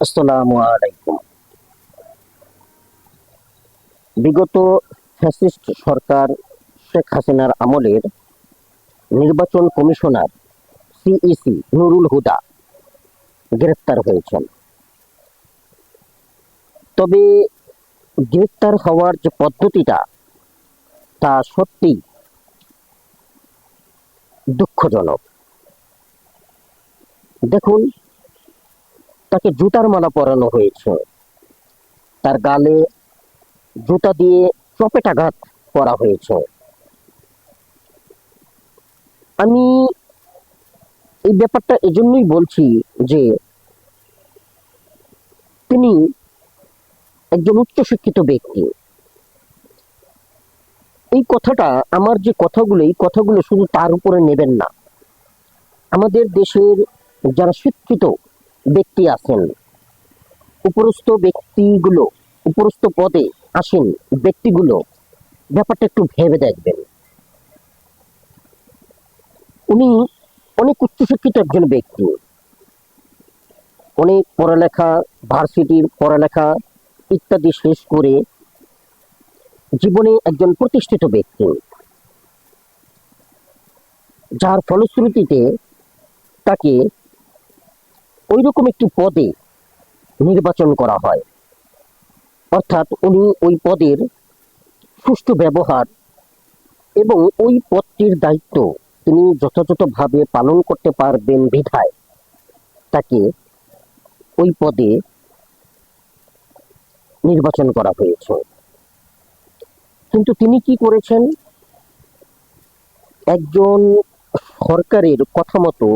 আসসালামু আলাইকুম। বিগত ফ্যাসিস্ট সরকার শেখ হাসিনার আমলের নির্বাচন কমিশনার সিইসি নুরুল হুদা গ্রেফতার হয়েছেন। তবে গ্রেফতার হওয়ার যে পদ্ধতিটা তা সত্যি দুঃখজনক। দেখুন, তাকে জুতার মালা পরানো হয়েছে, তার গালে জুতা দিয়ে চপেটাঘাত করা হয়েছে। আমি এই ব্যাপারটা এজন্যই বলছি যে তিনি একজন উচ্চশিক্ষিত ব্যক্তি। এই কথাটা, আমার যে কথাগুলো, এই কথাগুলো শুধু তার উপরে নেবেন না। আমাদের দেশের যারা শিক্ষিত ব্যক্তি আছেন, উপরস্থ ব্যক্তিগুলো, উপরস্থ পদে আসেন ব্যক্তিগুলো, ব্যাপারটা একটু ভেবে দেখবেন। উনি অনেক উচ্চশিক্ষিত একজন ব্যক্তি, অনেক পড়ালেখা, ভার্সিটির পড়ালেখা ইত্যাদি শেষ করে জীবনে একজন প্রতিষ্ঠিত ব্যক্তি, যার ফলশ্রুতিতে তাকে ওইরকম একটি পদে নির্বাচন করা হয়। অর্থাৎ উনি ওই পদের সুষ্ঠু ব্যবহার এবং ওই পদটির দায়িত্ব তিনি যথাযথভাবে পালন করতে পারবেন বিধায় তাকে ওই পদে নির্বাচন করা হয়েছে। কিন্তু তিনি কি করেছেন? একজন সরকারের কথা মতো,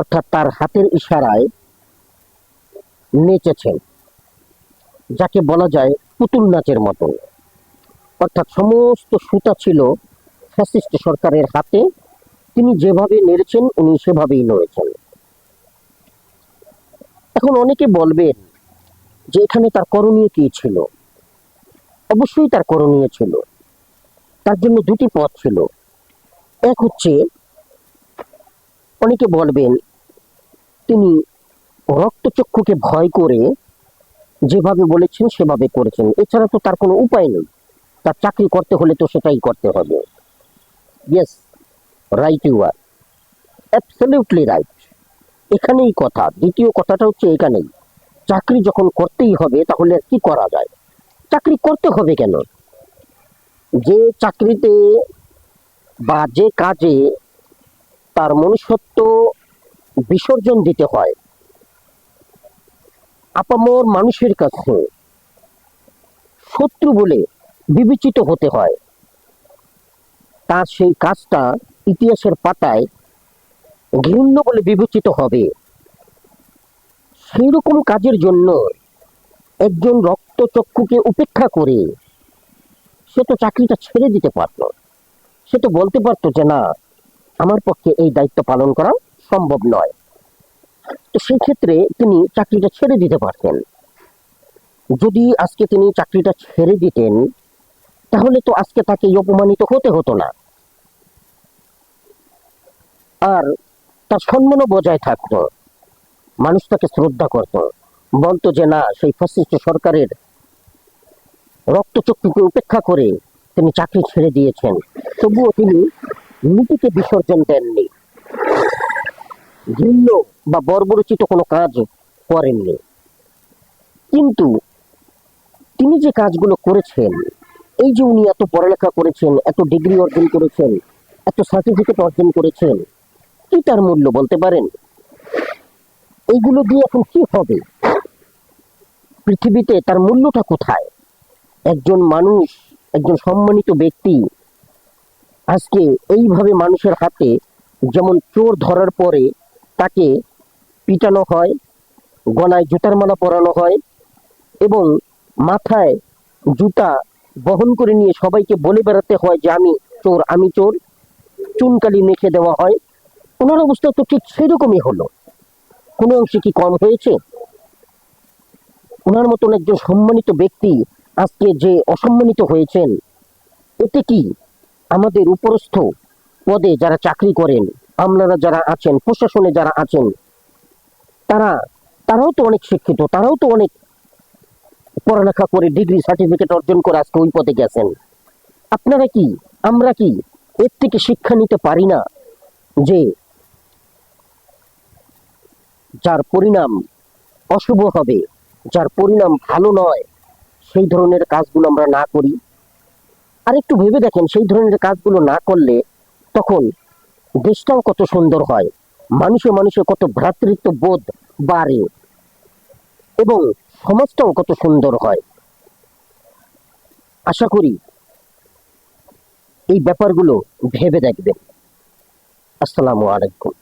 অর্থাৎ তার হাতের ইশারায় নেচেছেন, যাকে বলা যায় পুতুল নাচের মতো। অর্থাৎ সমস্ত সুতা ছিল ফ্যাসিস্ট সরকারের হাতে, তিনি যেভাবে নেড়েছেন উনি সেভাবেই নড়েছেন। এখন অনেকে বলবেন যে এখানে তার করণীয় কি ছিল? অবশ্যই তার করণীয় ছিল। তার জন্য দুটি পথ ছিল। এক হচ্ছে, অনেকে বলবেন তিনি রক্তচক্ষুকে ভয় করে যেভাবে বলেছেন সেভাবে করেছেন, এছাড়া তো তার কোনো উপায় নেই। তার চাকরি করতে হলে তো সেটাই করতে হবে। Yes, right, you are absolutely right. এখানেই কথা। দ্বিতীয় কথাটা হচ্ছে এখানেই, চাকরি যখন করতেই হবে তাহলে আর কি করা যায়? চাকরি করতে হবে কেন? যে চাকরিতে বা যে কাজে তার মনুষ্যত্ব বিসর্জন দিতে হয়, আপামর মানুষের কাছে শত্রু বলে বিবেচিত হতে হয়, তার সেই কাজটা ইতিহাসের পাতায় ঘৃণ্য বলে বিবেচিত হবে। সেই রকম কাজের জন্য একজন রক্তচক্ষুকে উপেক্ষা করে সে তো চাকরিটা ছেড়ে দিতে পারত। সে তো বলতে পারতো যে না, আমার পক্ষে এই দায়িত্ব পালন করা সম্ভব নয়। তো সেই ক্ষেত্রে তিনি চাকরিটা ছেড়ে দিতে পারতেন। যদি আজকে তিনি চাকরিটা ছেড়ে দিতেন তাহলে তো আজকে তাকে অপমানিত হতে হতো না, আর তার সম্মানও বজায় থাকতো। মানুষ তাকে শ্রদ্ধা করত, বলতো যে না, সেই ফ্যাসিস্ট সরকারের রক্তচক্ষুকে উপেক্ষা করে তিনি চাকরি ছেড়ে দিয়েছেন, তবুও তিনি নীতিকে বিসর্জন দেননি, ঘৃণ্য বা বর্বরচিত কোনো কাজ করেননি। কিন্তু তিনি যে কাজগুলো করেছেন, এই যে উনি এত পড়ালেখা করেছেন, এত ডিগ্রি অর্জন করেছেন, এত সার্টিফিকেট অর্জন করেছেন, কি তার মূল্য বলতে পারেন? এইগুলো দিয়ে এখন কি হবে? পৃথিবীতে তার মূল্যটা কোথায়? একজন মানুষ, একজন সম্মানিত ব্যক্তি আজকে এইভাবে মানুষের হাতে, যেমন চোর ধরার পরে তাকে পিটানো হয়, গলায় জুতার মালা পরানো হয় এবং মাথায় জুতা বহন করে নিয়ে সবাইকে বলে বেড়াতে হয় যে আমি চোর, আমি চোর, চুনকালি মেখে দেওয়া হয়, ওনার অবস্থা তো ঠিক সেরকমই হলো। কোনো অংশে কি কম হয়েছে? ওনার মতন একজন সম্মানিত ব্যক্তি আজকে যে অসম্মানিত হয়েছেন, এতে কি আমাদের উপরস্থ পদে যারা চাকরি করেন, আমলারা যারা আছেন, প্রশাসনে যারা আছেন, তারা তারাও তো অনেক শিক্ষিত, তারাও তো অনেক পড়ালেখা করে ডিগ্রি সার্টিফিকেট অর্জন করে আজকে ওই পথে গেছেন। আপনারা কি, আমরা কি এর থেকে শিক্ষা নিতে পারি না যে যার পরিণাম অশুভ হবে, যার পরিণাম ভালো নয়, সেই ধরনের কাজগুলো আমরা না করি? আর একটু ভেবে দেখেন, সেই ধরনের কাজগুলো না করলে তখন দেশটাও কত সুন্দর হয়, মানুষে মানুষে কত ভ্রাতৃত্ব বোধ বাড়ে, এবং সমাজটাও কত সুন্দর হয়। আশা করি এই ব্যাপারগুলো ভেবে দেখবেন। আসসালামু আলাইকুম।